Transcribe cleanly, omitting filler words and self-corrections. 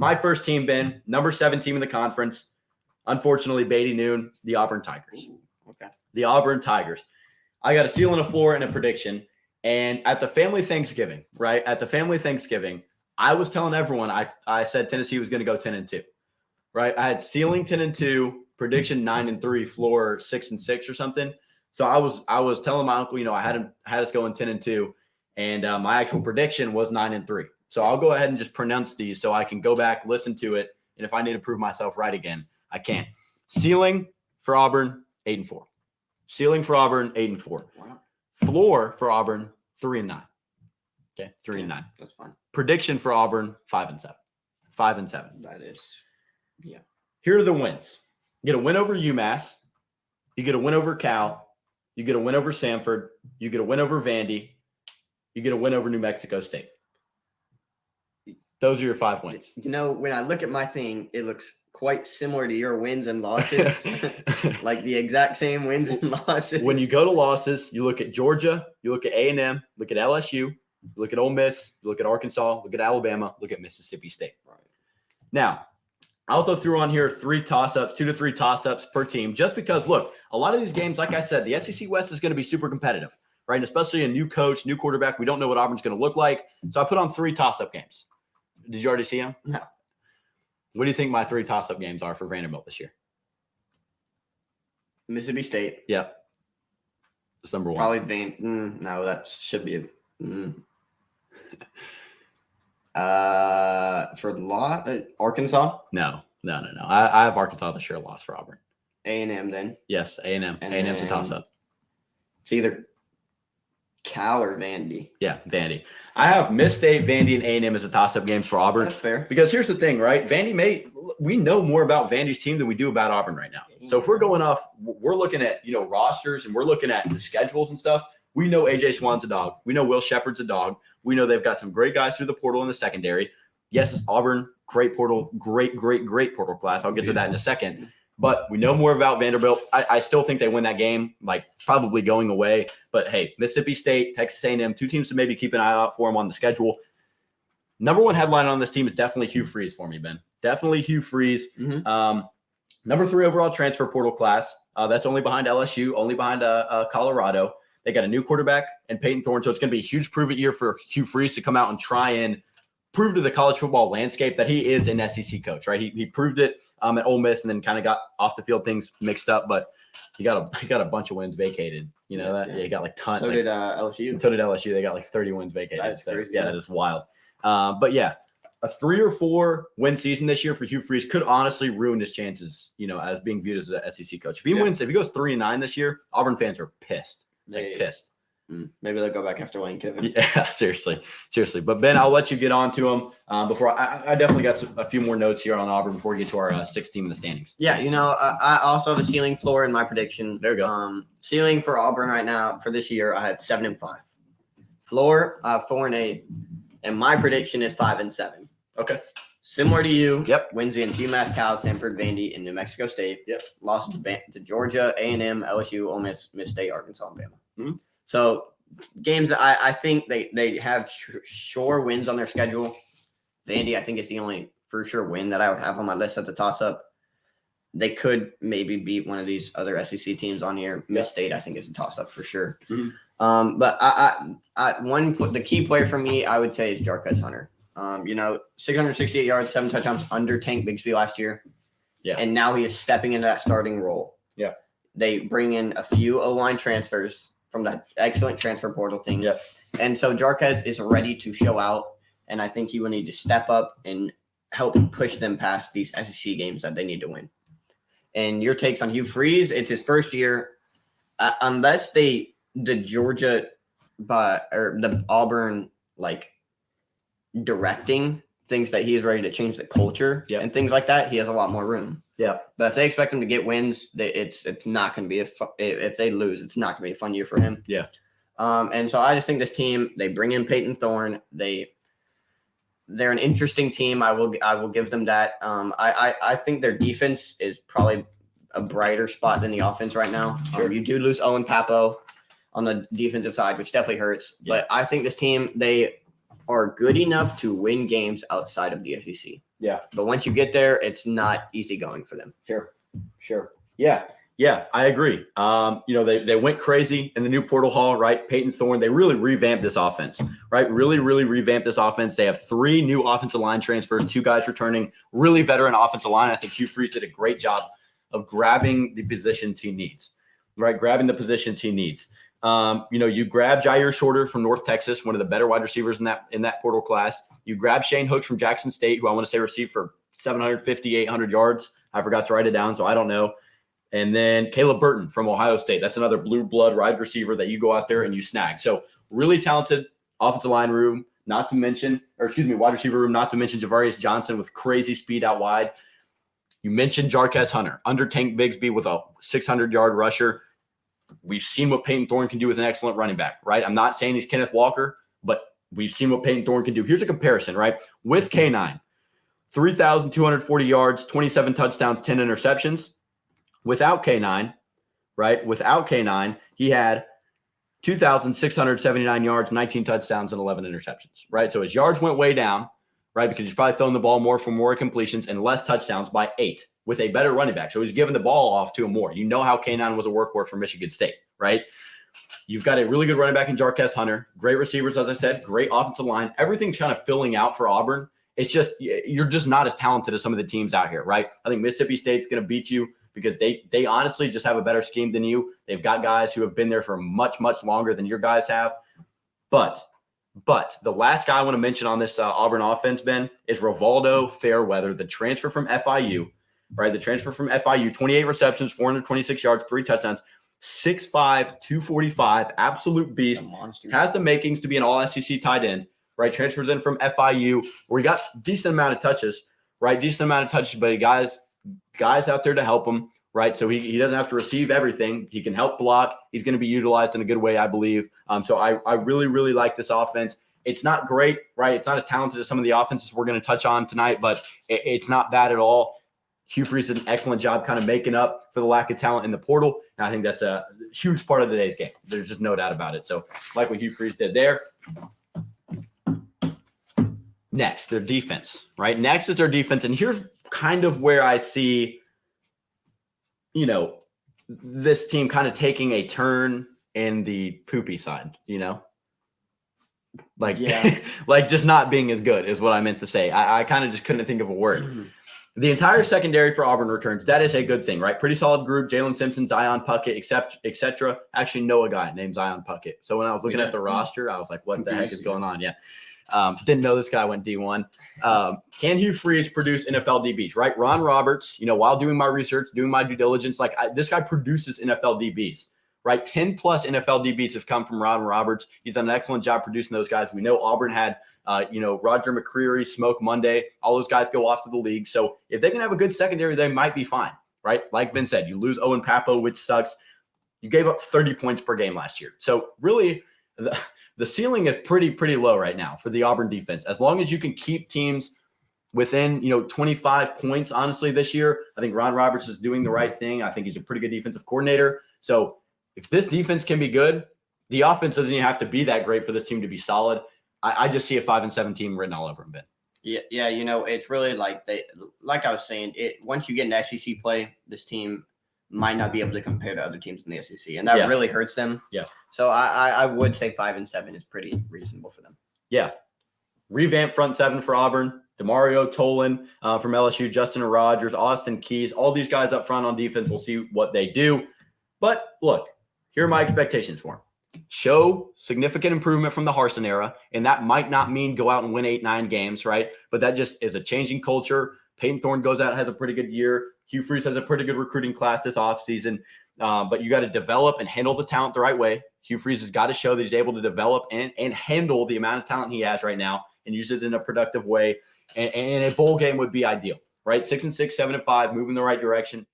My first team, Ben, number 7 team in the conference. Unfortunately, Beatty Noon, the Auburn Tigers. Ooh, okay. The Auburn Tigers. I got a ceiling, a floor, and a prediction. And at the family Thanksgiving, right? At the family Thanksgiving, I was telling everyone I said Tennessee was going to go 10-2, right? I had ceiling 10-2, prediction 9-3, floor 6-6 or something. So I was telling my uncle, I had us going 10-2, and my actual prediction was 9-3. So I'll go ahead and just pronounce these so I can go back, listen to it, and if I need to prove myself right again, I can. Ceiling for Auburn 8-4. Ceiling for Auburn 8-4. Wow. Floor for Auburn 3-9. Okay, 3-9. That's fine. Prediction for Auburn 5-7. 5-7. That is, yeah. Here are the wins. You get a win over UMass. You get a win over Cal. You get a win over Samford. You get a win over Vandy. You get a win over New Mexico State. Those are your 5 wins. When I look at my thing, it looks quite similar to your wins and losses, like the exact same wins and losses. When you go to losses, you look at Georgia, you look at A&M, look at LSU, you look at Ole Miss, you look at Arkansas, look at Alabama, look at Mississippi State. Right. Now, I also threw on here 3 toss-ups, 2 to 3 toss-ups per team, just because, look, a lot of these games, like I said, the SEC West is going to be super competitive, right? And especially a new coach, new quarterback. We don't know what Auburn's going to look like. So I put on 3 toss-up games. Did you already see them? No. What do you think my 3 toss-up games are for Vanderbilt this year? Mississippi State. Yep. That's number 1. Probably no, that should be for the Arkansas. No. I have Arkansas as a sure loss for Auburn. A&M then. Yes, A&M. A&M's a toss-up. It's either Cal or Vandy. Yeah, Vandy. I have Miss State, Vandy, and A&M as a toss-up games for Auburn. That's fair. Because here's the thing, right? We know more about Vandy's team than we do about Auburn right now. So if we're going off, we're looking at, rosters and we're looking at the schedules and stuff. We know A.J. Swan's a dog. We know Will Shepard's a dog. We know they've got some great guys through the portal in the secondary. Yes, it's Auburn, great portal, great portal class. I'll get to that in a second. But we know more about Vanderbilt. I still think they win that game, probably going away. But, hey, Mississippi State, Texas A&M, 2 teams to maybe keep an eye out for them on the schedule. Number 1 headline on this team is definitely Hugh Freeze for me, Ben. Definitely Hugh Freeze. Mm-hmm. Number 3 overall transfer portal class. That's only behind LSU, only behind Colorado. They got a new quarterback and Peyton Thorne. So it's going to be a huge prove-it year for Hugh Freeze to come out and try and prove to the college football landscape that he is an SEC coach, right? He proved it at Ole Miss and then kind of got off the field things mixed up, but he got a bunch of wins vacated. You know that? Yeah, he got tons. So did LSU. So did LSU. They got 30 wins vacated. That's crazy. Yeah, that is wild. But yeah, a 3 or 4 win season this year for Hugh Freeze could honestly ruin his chances, as being viewed as an SEC coach. If he wins, if he goes 3-9 this year, Auburn fans are pissed. Pissed. Maybe they'll go back after Lane Kiffin. Yeah, seriously. But Ben, I'll let you get on to them before I definitely got a few more notes here on Auburn before we get to our 6th team in the standings. Yeah, I also have a ceiling floor in my prediction. There you go. Ceiling for Auburn right now for this year, I have 7-5. Floor 4-8, and my prediction is 5-7. Okay. Similar to you. Yep. Wins against UMass, Cal, Samford, Vandy, and New Mexico State. Yep. Lost to Georgia, A&M, LSU, Ole Miss, Miss State, Arkansas, and Bama. Mm-hmm. So games that I think they have sure wins on their schedule. Vandy, I think, is the only for sure win that I would have on my list at the toss-up. They could maybe beat one of these other SEC teams on here. Miss State, I think, is a toss-up for sure. Mm-hmm. But the key player for me, I would say, is Jarquez Hunter. 668 yards, 7 touchdowns under Tank Bigsby last year. Yeah. And now he is stepping into that starting role. Yeah. They bring in a few O-line transfers from that excellent transfer portal thing. Yep. And so Jarquez is ready to show out, and I think he will need to step up and help push them past these SEC games that they need to win. And your takes on Hugh Freeze, it's his first year. Unless the Georgia or the Auburn directing things that he is ready to change the culture and things like that, he has a lot more room. Yeah. But if they expect him to get wins, it's not going to be if they lose, it's not going to be a fun year for him. Yeah. And so I just think this team, they bring in Peyton Thorne. They're an interesting team. I will give them that. I think their defense is probably a brighter spot than the offense right now. Sure. You do lose Owen Papo on the defensive side, which definitely hurts. Yeah. But I think this team, they are good enough to win games outside of the SEC. Yeah. But once you get there, it's not easy going for them. Sure. Yeah, I agree. They went crazy in the new portal hall, right? Peyton Thorne, they really revamped this offense, right? Really revamped this offense. They have 3 new offensive line transfers, 2 guys returning, really veteran offensive line. I think Hugh Freeze did a great job of grabbing the positions he needs, right? Grabbing the positions he needs. You grab Jair Shorter from North Texas, one of the better wide receivers in that portal class. You grab Shane Hooks from Jackson State, who I want to say received for 750, 800 yards. I forgot to write it down, so I don't know. And then Caleb Burton from Ohio State. That's another blue blood wide receiver that you go out there and you snag. So really talented offensive line room, wide receiver room, not to mention Javarius Johnson with crazy speed out wide. You mentioned Jarquez Hunter, under Tank Bigsby with a 600-yard rusher. We've seen what Peyton Thorne can do with an excellent running back, right? I'm not saying he's Kenneth Walker, but we've seen what Peyton Thorne can do. Here's a comparison, right? With K9, 3,240 yards, 27 touchdowns, 10 interceptions. Without K9, right? Without K9, he had 2,679 yards, 19 touchdowns, and 11 interceptions, right? So his yards went way down, right? Because he's probably throwing the ball more for more completions and less touchdowns by 8 with a better running back. So he's giving the ball off to him more. You know how K9 was a workhorse for Michigan State, right? You've got a really good running back in Jarquez Hunter, great receivers, as I said, great offensive line. Everything's kind of filling out for Auburn. It's just you're just not as talented as some of the teams out here, right? I think Mississippi State's going to beat you because they honestly just have a better scheme than you. They've got guys who have been there for much longer than your guys have. But the last guy I want to mention on this Auburn offense, Ben, is Rivaldo Fairweather, the transfer from FIU, right? The transfer from FIU, 28 receptions, 426 yards, 3 touchdowns, 6'5", 245, absolute beast, has the makings to be an all-SEC tight end, right? Transfers in from FIU, where he got decent amount of touches, right? Decent amount of touches, but he guys out there to help him, right? So he doesn't have to receive everything. He can help block. He's going to be utilized in a good way, I believe. So I really like this offense. It's not great, right? It's not as talented as some of the offenses we're going to touch on tonight, but it's not bad at all. Hugh Freeze did an excellent job kind of making up for the lack of talent in the portal. And I think that's a huge part of today's game. There's just no doubt about it. So like what Hugh Freeze did there. Next, their defense, right? Next is their defense. And here's kind of where I see, this team kind of taking a turn in the poopy side, like just not being as good is what I meant to say. I kind of just couldn't think of a word. The entire secondary for Auburn returns. That is a good thing, right? Pretty solid group. Jalen Simpson, Zion Puckett, etc. Actually know a guy named Zion Puckett. So when I was looking at the roster, I was like, what the heck is going on? Yeah. Didn't know this guy went D1. Can Hugh Freeze produce NFL DBs, right? Ron Roberts, while doing my research, doing my due diligence, this guy produces NFL DBs, right? 10 plus NFL DBs have come from Ron Roberts. He's done an excellent job producing those guys. We know Auburn had, Roger McCreary, Smoke Monday, all those guys go off to the league. So if they can have a good secondary, they might be fine, right? Like Ben said, you lose Owen Papo, which sucks. You gave up 30 points per game last year. So really, the ceiling is pretty low right now for the Auburn defense. As long as you can keep teams within, 25 points, honestly, this year, I think Ron Roberts is doing the right thing. I think he's a pretty good defensive coordinator. So if this defense can be good, the offense doesn't even have to be that great for this team to be solid. I just see a 5-7 team written all over them, Ben. Yeah, it's really like I was saying, once you get into SEC play, this team might not be able to compare to other teams in the SEC, and that really hurts them. Yeah. So I would say 5-7 is pretty reasonable for them. Yeah. Revamp front 7 for Auburn. DeMario Tolan from LSU, Justin Rogers, Austin Keys, all these guys up front on defense. We'll see what they do. But look, here are my expectations for them. Show significant improvement from the Harsin era, and that might not mean go out and win 8-9 games, right? But that just is a changing culture. Peyton Thorne goes out, has a pretty good year. Hugh Freeze has a pretty good recruiting class this offseason. But you got to develop and handle the talent the right way. Hugh Freeze has got to show that he's able to develop and handle the amount of talent he has right now and use it in a productive way. And a bowl game would be ideal, right? 6-6, 7-5, moving the right direction.